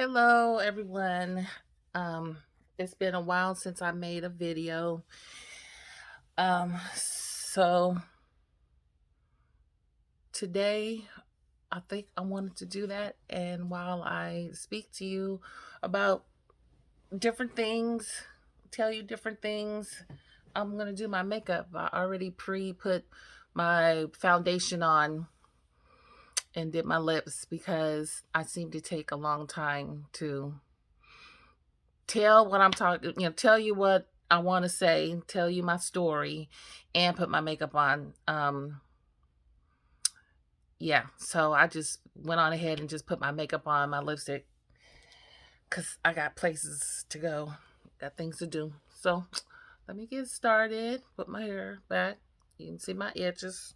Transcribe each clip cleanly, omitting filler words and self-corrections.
Hello, everyone. Um, it's been a while since I made a video. So today I think I wanted to do that. And while I speak to you about different things, tell you different things, I'm going to do my makeup. I already put my foundation on and did my lips because I seem to take a long time to tell what I'm talking, tell you what I want to say, tell you my story, and put my makeup on. Yeah, so I just went on ahead and just put my makeup on, my lipstick, because I got places to go, got things to do. So let me get started, put my hair back. You can see my edges.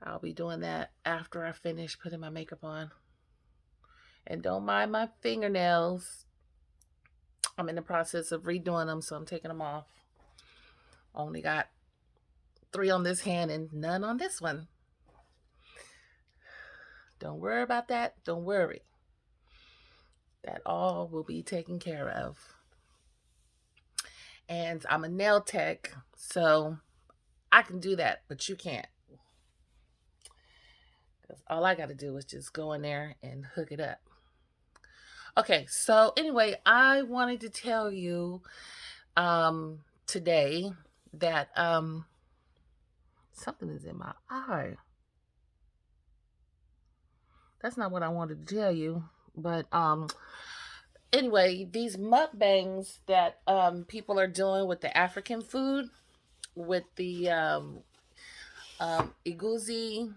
I'll be doing that after I finish putting my makeup on. And don't mind my fingernails. I'm in the process of redoing them, so I'm taking them off. Only got 3 on this hand and none on this one. Don't worry about that. Don't worry. That all will be taken care of. And I'm a nail tech, so I can do that, but you can't. Because all I got to do is just go in there and hook it up. Okay, so anyway, I wanted to tell you today that something is in my eye. That's not what I wanted to tell you, but anyway, these mukbangs that people are doing with the African food, with the iguzi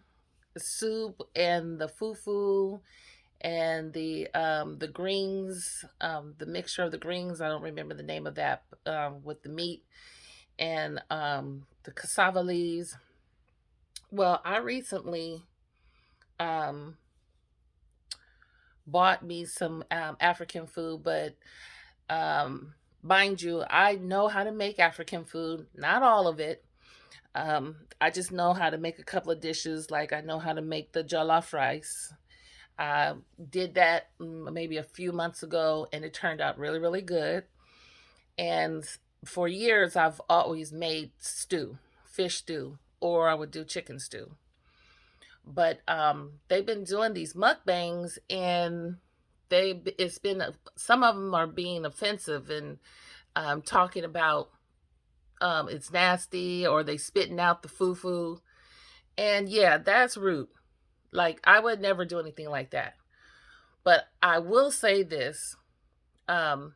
soup and the fufu and the greens, the mixture of the greens. I don't remember the name of that, with the meat and the cassava leaves. Well, I recently um, bought me some African food, but mind you, I know how to make African food, not all of it. I just know how to make a couple of dishes, like I know how to make the jollof rice. I did that maybe a few months ago, and it turned out really, really good. And for years, I've always made stew, fish stew, or I would do chicken stew. But they've been doing these mukbangs, and it's been some of them are being offensive and talking about it's nasty or they spitting out the fufu. And yeah, that's rude. Like I would never do anything like that. But I will say this, um,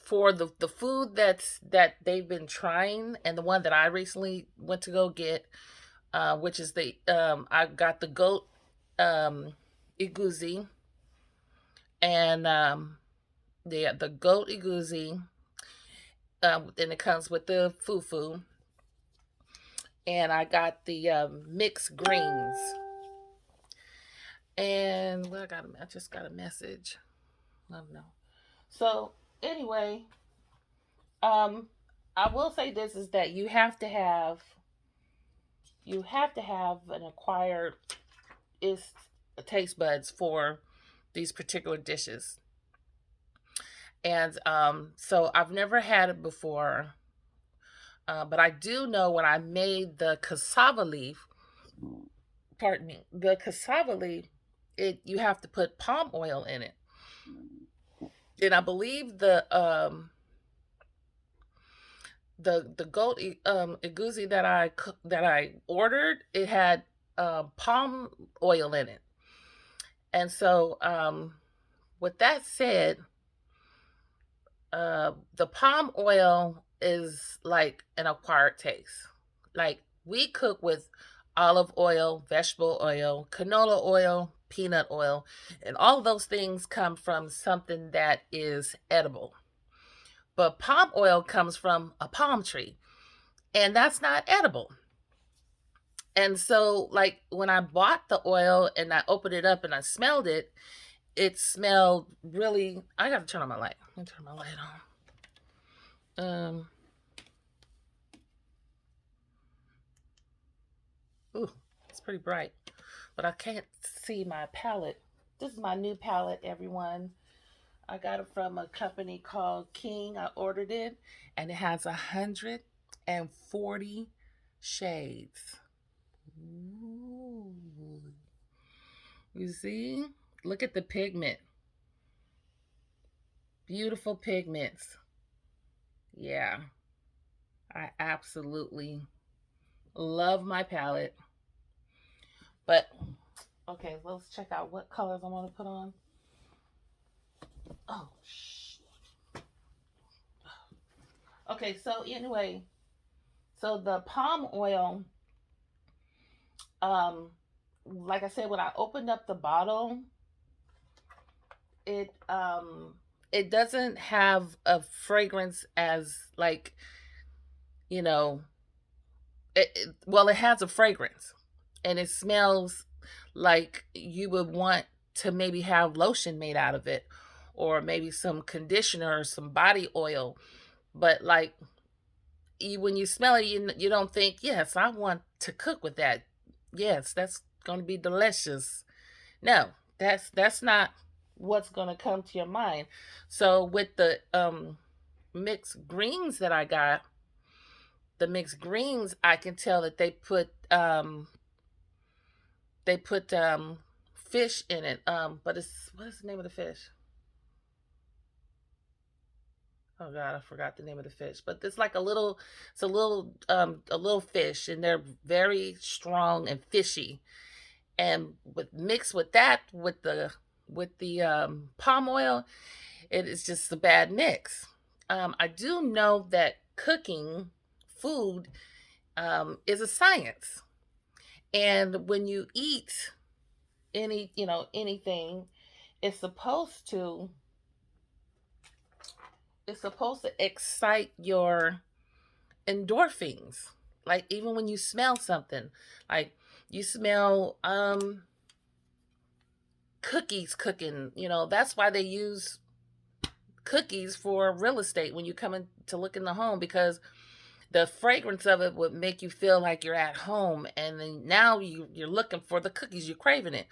for the food that they've been trying, and the one that I recently went to go get, which is the I got the goat iguzi, and the goat iguzi, and it comes with the fufu, and I got the mixed greens. And well, I just got a message. I don't know. So anyway, um, I will say this is that you have to have an acquired is taste buds for these particular dishes. And so I've never had it before, but I do know when I made the cassava leaf. Pardon me, the cassava leaf. It You have to put palm oil in it, and I believe the goat iguzi that I ordered, it had palm oil in it. And so with that said, the palm oil is like an acquired taste. Like we cook with olive oil, vegetable oil, canola oil, peanut oil, and all of those things come from something that is edible. But palm oil comes from a palm tree, and that's not edible. And so, like, when I bought the oil and I opened it up and I smelled it, it smelled really. I got to turn on my light. Let me turn my light on. Ooh, it's pretty bright, but I can't see my palette. This is my new palette, everyone. I got it from a company called King. I ordered it, and it has 140 shades. Ooh. You see? Look at the pigment. Beautiful pigments. Yeah, I absolutely love my palette. But okay, let's check out what colors I want to put on. Oh, okay. So anyway, so the palm oil, um, like I said, when I opened up the bottle, it it doesn't have a fragrance as like you know well, it has a fragrance, and it smells like you would want to maybe have lotion made out of it, or maybe some conditioner or some body oil. But like when you smell it, you don't think, yes, I want to cook with that. Yes, that's going to be delicious. No, that's not what's going to come to your mind. So with the mixed greens that I got, the mixed greens, I can tell that they put fish in it. But it's what is the name of the fish? Oh God, I forgot the name of the fish. But it's like a little fish, and they're very strong and fishy. And with mixed with that with the palm oil, it is just a bad mix. I do know that cooking food is a science, and when you eat anything, it's supposed to it's supposed to excite your endorphins. Like even when you smell something, like you smell cookies cooking, that's why they use cookies for real estate when you come in to look in the home, because the fragrance of it would make you feel like you're at home, and then now you're looking for the cookies, you're craving it.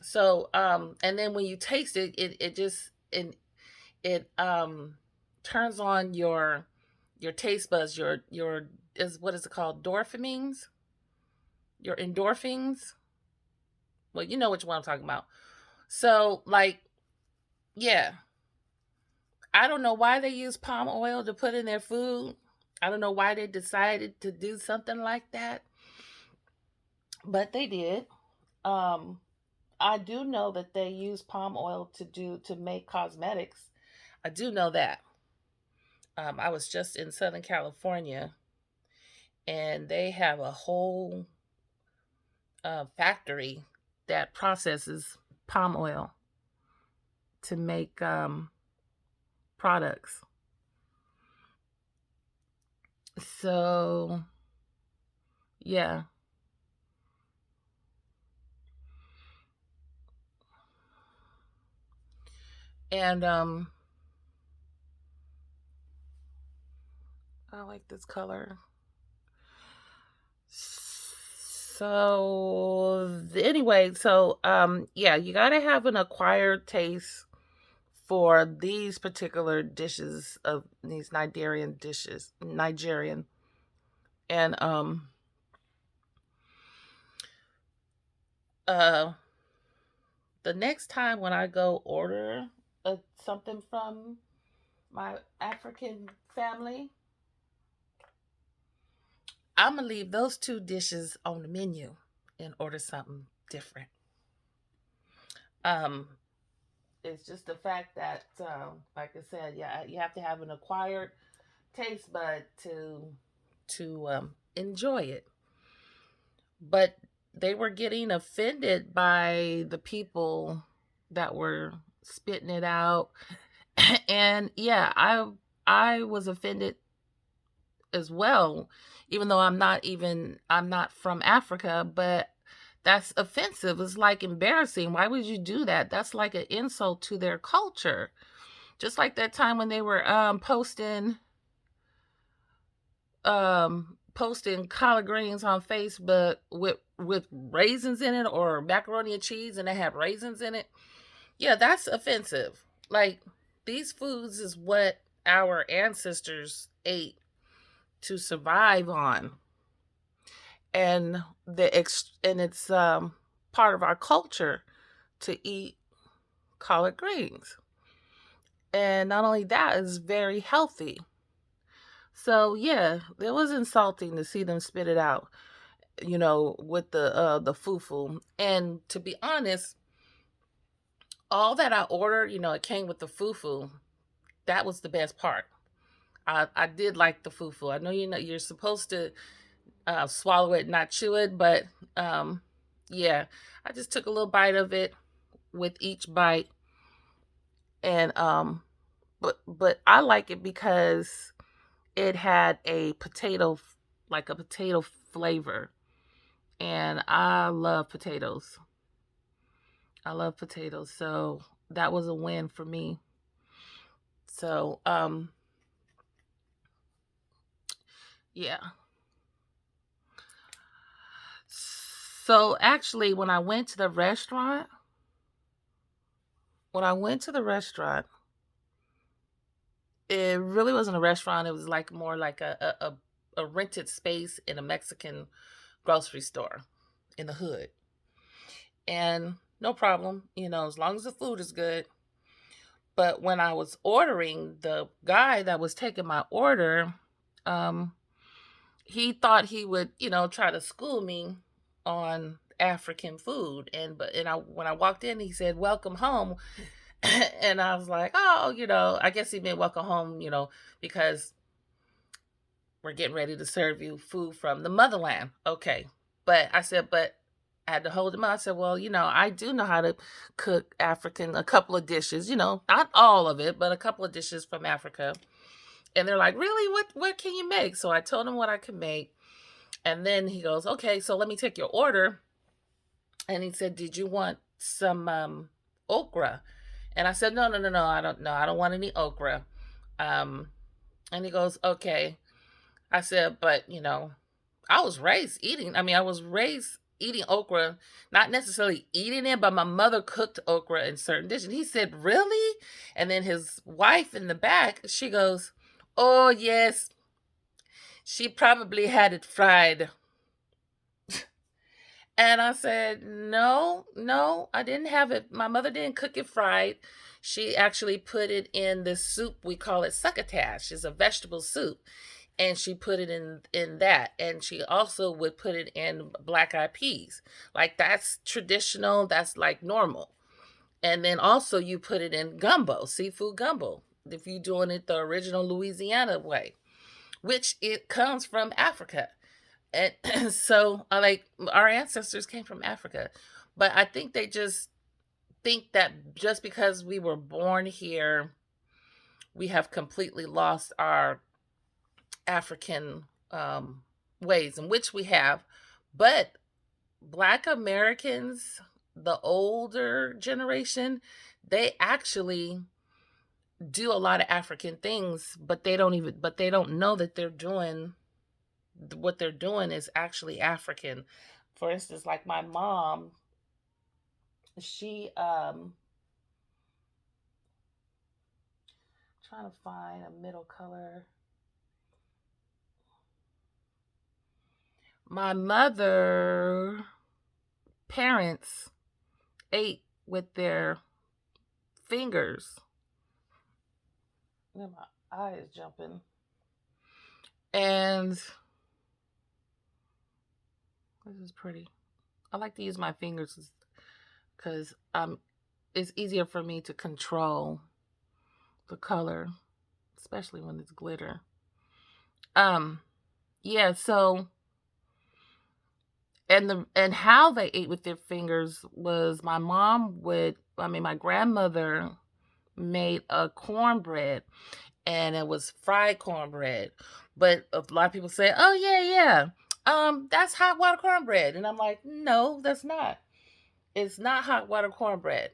So and then when you taste it, it just it turns on your taste buds, your is what is it called, endorphins, your endorphins. Well, you know which one I'm talking about. So like, yeah, I don't know why they use palm oil to put in their food. I don't know why they decided to do something like that, but they did. um I do know that they use palm oil to make cosmetics. I do know that. I was just in Southern California, and they have a whole factory that processes palm oil to make products. So yeah, and I like this color. So anyway, so yeah, you gotta have an acquired taste for these particular dishes, of these Nigerian. And uh the next time when I go order something from my African family, I'm gonna leave those two dishes on the menu and order something different. Um, it's just the fact that, like I said, yeah, you have to have an acquired taste bud to enjoy it. But they were getting offended by the people that were spitting it out, and yeah, I was offended as well, even though I'm not from Africa, but that's offensive. It's like embarrassing. Why would you do that? That's like an insult to their culture. Just like that time when they were posting collard greens on Facebook with raisins in it, or macaroni and cheese and they had raisins in it. Yeah, that's offensive. Like, these foods is what our ancestors ate to survive on, and and it's part of our culture to eat collard greens. And not only that, it's very healthy. So yeah, it was insulting to see them spit it out, with the fufu. And to be honest, all that I ordered, it came with the fufu. That was the best part. I did like the fufu. I know you're supposed to swallow it, not chew it, but yeah, I just took a little bite of it with each bite, and but I like it because it had like a potato flavor, and I love potatoes. I love potatoes, so that was a win for me. So yeah. So actually, when I went to the restaurant, it really wasn't a restaurant. It was like more like a rented space in a Mexican grocery store in the hood. And no problem, as long as the food is good. But when I was ordering, the guy that was taking my order, um, he thought he would, try to school me on African food. And I when I walked in, he said, "Welcome home." And I was like, "Oh, I guess he meant welcome home, because we're getting ready to serve you food from the motherland." Okay. But I had to hold him out. I said, "Well, I do know how to cook African, a couple of dishes, not all of it, but a couple of dishes from Africa." And they're like, "Really? What can you make?" So I told him what I could make. And then he goes, "Okay, so let me take your order." And he said, "Did you want some okra?" And I said, "No, no, no, no. I don't know. I don't want any okra." Um, and he goes, "Okay." I said, "But, I was raised eating okra, not necessarily eating it, but my mother cooked okra in certain dishes." And he said, "Really?" And then his wife in the back, she goes, "Oh, yes, she probably had it fried." And I said, "No, no, I didn't have it. My mother didn't cook it fried. She actually put it in this soup. We call it succotash. It's a vegetable soup. And she put it in that. And she also would put it in black eyed peas. Like, that's traditional, that's like normal. And then also you put it in gumbo, seafood gumbo, if you're doing it the original Louisiana way, which it comes from Africa. And so I like our ancestors came from Africa. But I think they just think that just because we were born here, we have completely lost our African ways, in which we have. But Black Americans, the older generation, they actually do a lot of African things, but they don't know that they're doing what they're doing is actually African. For instance, like my mom, she trying to find a middle color. My mother parents ate with their fingers. My eye is jumping. And this is pretty. I like to use my fingers because it's easier for me to control the color, especially when it's glitter. Um, yeah. So and how they ate with their fingers was my grandmother made a cornbread, and it was fried cornbread. But a lot of people say, "Oh yeah, yeah, that's hot water cornbread," and I'm like, "No, that's not. It's not hot water cornbread.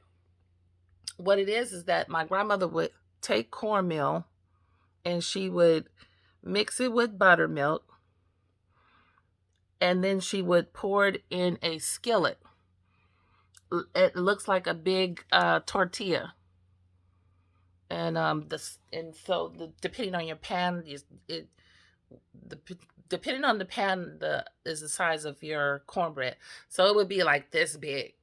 What it is that my grandmother would take cornmeal and she would mix it with buttermilk, and then she would pour it in a skillet, it looks like a big tortilla. And so depending on your pan, the depending on the pan, the is the size of your cornbread. So it would be like this big,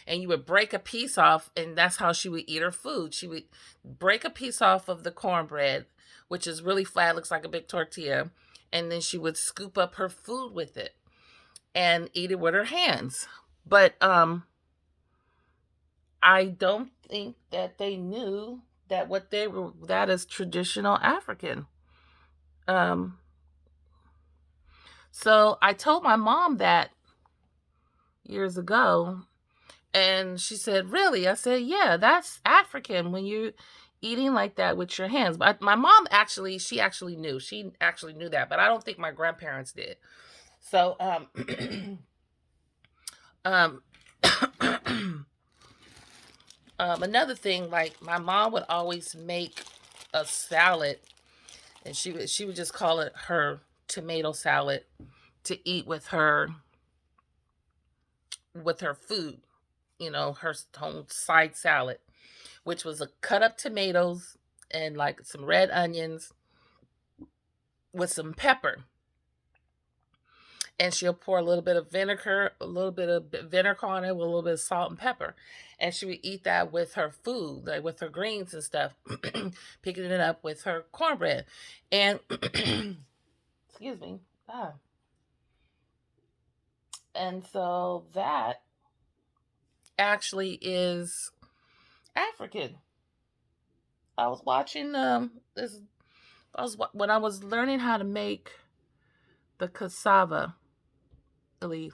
and you would break a piece off, and that's how she would eat her food. She would break a piece off of the cornbread, which is really flat, looks like a big tortilla, and then she would scoop up her food with it and eat it with her hands. But I don't think that they knew that what they were that is traditional African. Um, so I told my mom that years ago, and she said, "Really?" I said, "Yeah, that's African when you're eating like that with your hands." But my mom actually, she actually knew. She actually knew that, but I don't think my grandparents did. So, um, another thing, like my mom would always make a salad, and she would just call it her tomato salad to eat with her food. You know, her own side salad, which was a cut up tomatoes and like some red onions with some pepper. And she'll pour a little bit of vinegar, a little bit of vinegar on it with a little bit of salt and pepper. And she would eat that with her food, like with her greens and stuff, picking it up with her cornbread. And excuse me. Ah. And so that actually is African. I was watching this I was when I was learning how to make the cassava leaf.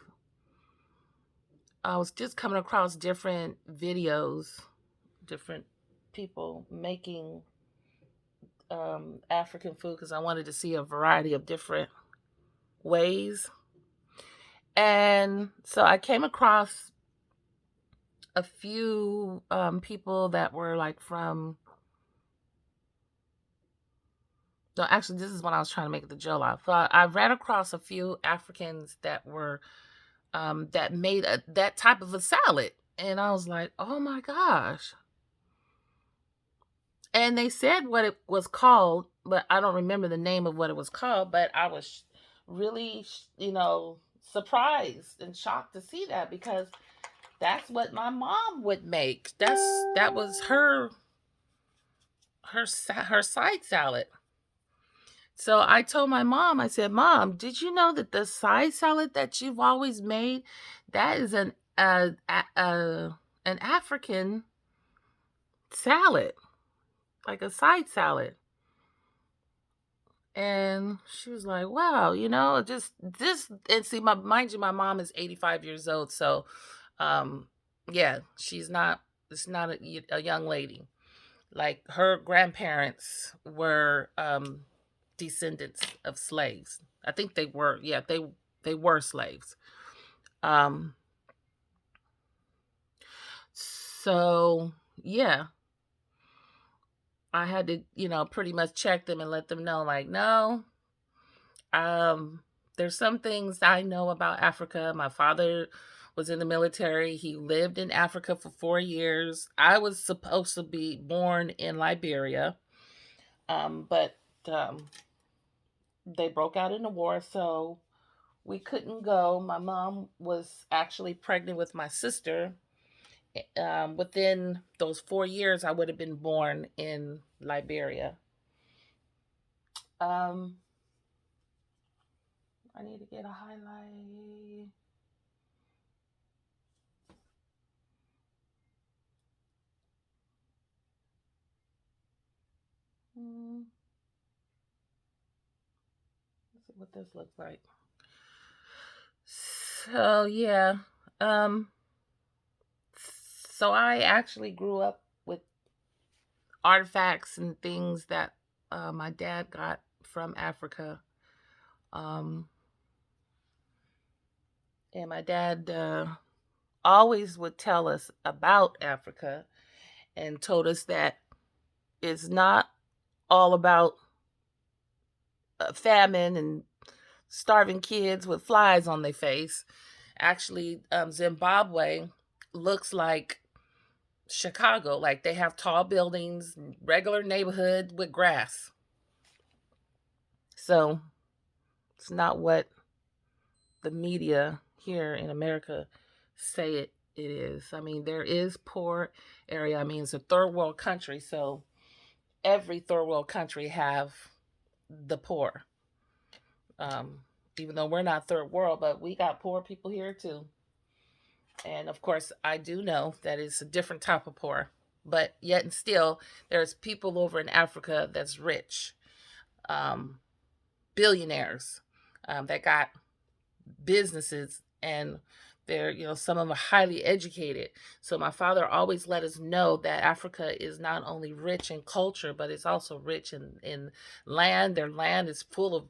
I was just coming across different videos, different people making African food because I wanted to see a variety of different ways. And so I came across a few people that were like from. No, actually, this is when I was trying to make the jollof. So I ran across a few Africans that were that made that type of a salad, and I was like, "Oh my gosh!" And they said what it was called, but I don't remember the name of what it was called. But I was really, surprised and shocked to see that because that's what my mom would make. That was her side salad. So I told my mom, I said, "Mom, did you know that the side salad that you've always made, that is an African salad, like a side salad?" And she was like, "Wow, just this." And see, mind you, my mom is 85 years old, so yeah, she's not. It's not a young lady. Like her grandparents were descendants of slaves. I think they were. Yeah, they were slaves. Um, so yeah, I had to, pretty much check them and let them know, like, no, um, there's some things I know about Africa. My father was in the military. He lived in Africa for 4 years. I was supposed to be born in Liberia, but um, they broke out in the war, so we couldn't go. My mom was actually pregnant with my sister. Within those 4 years, I would have been born in Liberia. Um, I need to get a highlight. Let's see what this looks like. So yeah, um, so I actually grew up with artifacts and things that my dad got from Africa. Um, and my dad always would tell us about Africa and told us that it's not all about famine and starving kids with flies on their face. Actually, Zimbabwe looks like Chicago. Like they have tall buildings, regular neighborhood with grass. So it's not what the media here in America say it is. I mean, there is poor area. I mean, it's a third world country, so every third world country have the poor. Um, Even though we're not third world, but we got poor people here too. And of course, I do know that it's a different type of poor, but yet and still, there's people over in Africa that's rich, um, billionaires, that got businesses, and they're, some of them are highly educated. So my father always let us know that Africa is not only rich in culture, but it's also rich in land. Their land is full of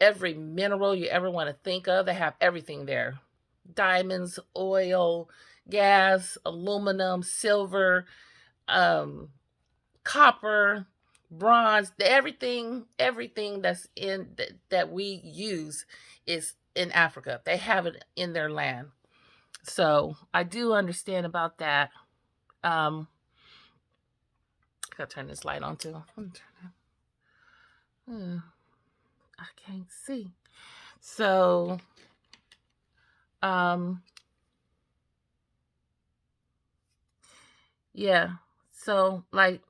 every mineral you ever want to think of. They have everything there: diamonds, oil, gas, aluminum, silver, um, copper, bronze. Everything that's that we use is in Africa. They have it in their land. So I do understand about that. Gotta turn this light on too. I can't see. So yeah. So like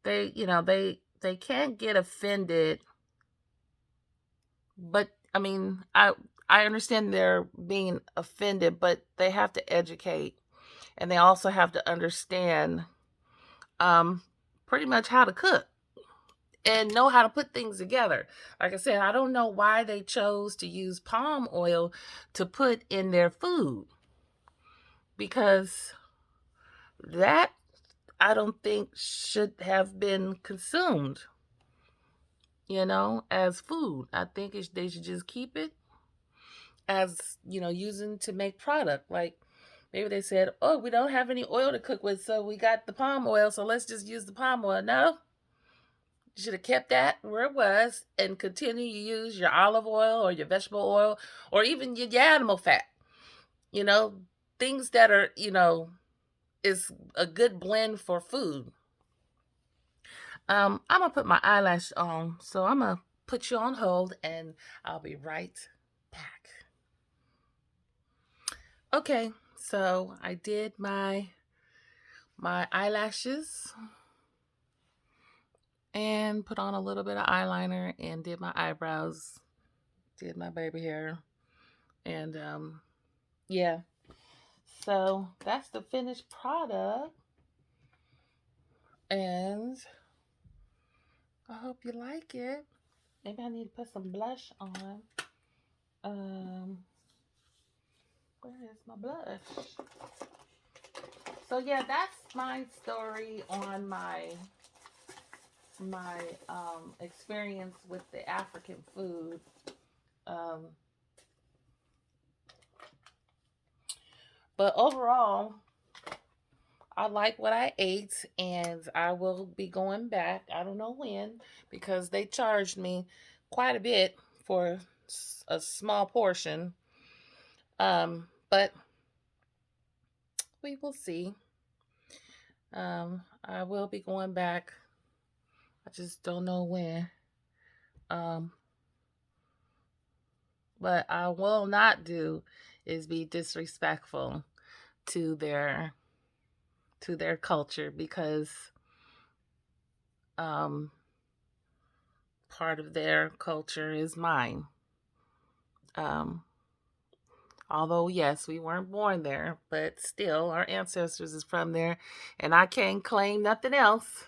they can't get offended, but I mean, I understand they're being offended, but they have to educate, and they also have to understand pretty much how to cook and know how to put things together. Like I said, I don't know why they chose to use palm oil to put in their food, because that I don't think should have been consumed, as food. I think they should just keep it as, using to make product. Like maybe they said, oh, we don't have any oil to cook with, so we got the palm oil, so let's just use the palm oil. No, you should have kept that where it was and continue to use your olive oil or your vegetable oil or even your animal fat. Things that are, is a good blend for food. I'm gonna put my eyelash on, so I'm gonna put you on hold and I'll be right back. Okay, so I did my eyelashes and put on a little bit of eyeliner and did my eyebrows, did my baby hair, and yeah. So that's the finished product, and I hope you like it. Maybe I need to put some blush on. Where is my blush? So yeah, that's my story on my experience with the African food. But overall, I like what I ate, and I will be going back. I don't know when, because they charged me quite a bit for a small portion. But we will see. I will be going back. I just don't know when. What I will not do is be disrespectful to their culture, because part of their culture is mine. Although yes, we weren't born there, but still our ancestors is from there, and I can't claim nothing else.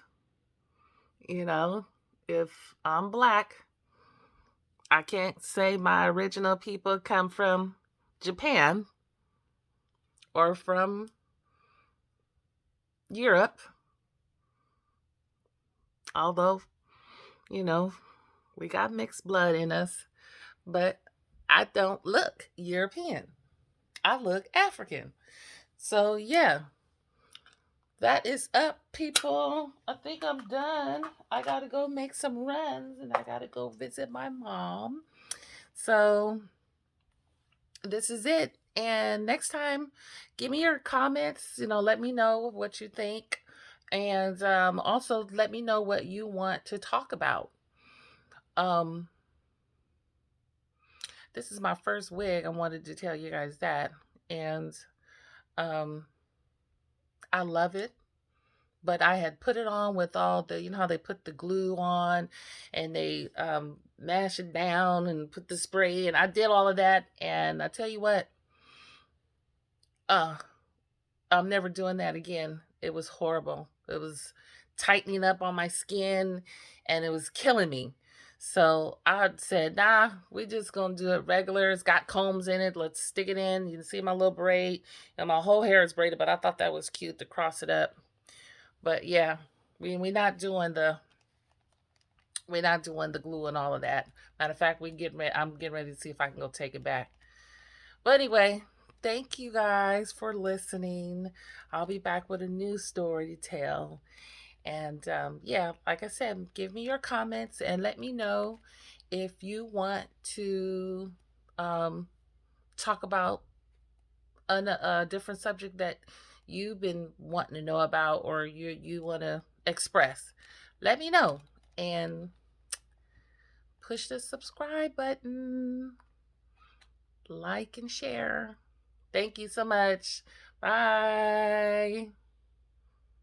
If I'm black, I can't say my original people come from Japan or from Europe. Although, we got mixed blood in us, but I don't look European. I look African. So, yeah, that is up, people. I think I'm done. I got to go make some runs, and I got to go visit my mom. So, this is it. And next time, give me your comments. Let me know what you think. And also let me know what you want to talk about. Um, this is my first wig. I wanted to tell you guys that. And um, I love it. But I had put it on with all the, how they put the glue on and they mash it down and put the spray. And I did all of that. And I tell you what, uh, I'm never doing that again. It was horrible. It was tightening up on my skin and it was killing me. So I said, nah, we just gonna do it regular. It's got combs in it. Let's stick it in. You can see my little braid. And my whole hair is braided, but I thought that was cute to cross it up. But yeah, we're not doing the glue and all of that. Matter of fact, I'm getting ready to see if I can go take it back. But anyway, thank you guys for listening. I'll be back with a new story to tell. And yeah, like I said, give me your comments and let me know if you want to um, talk about a different subject that you've been wanting to know about or you want to express. Let me know and push the subscribe button, like and share. Thank you so much. Bye.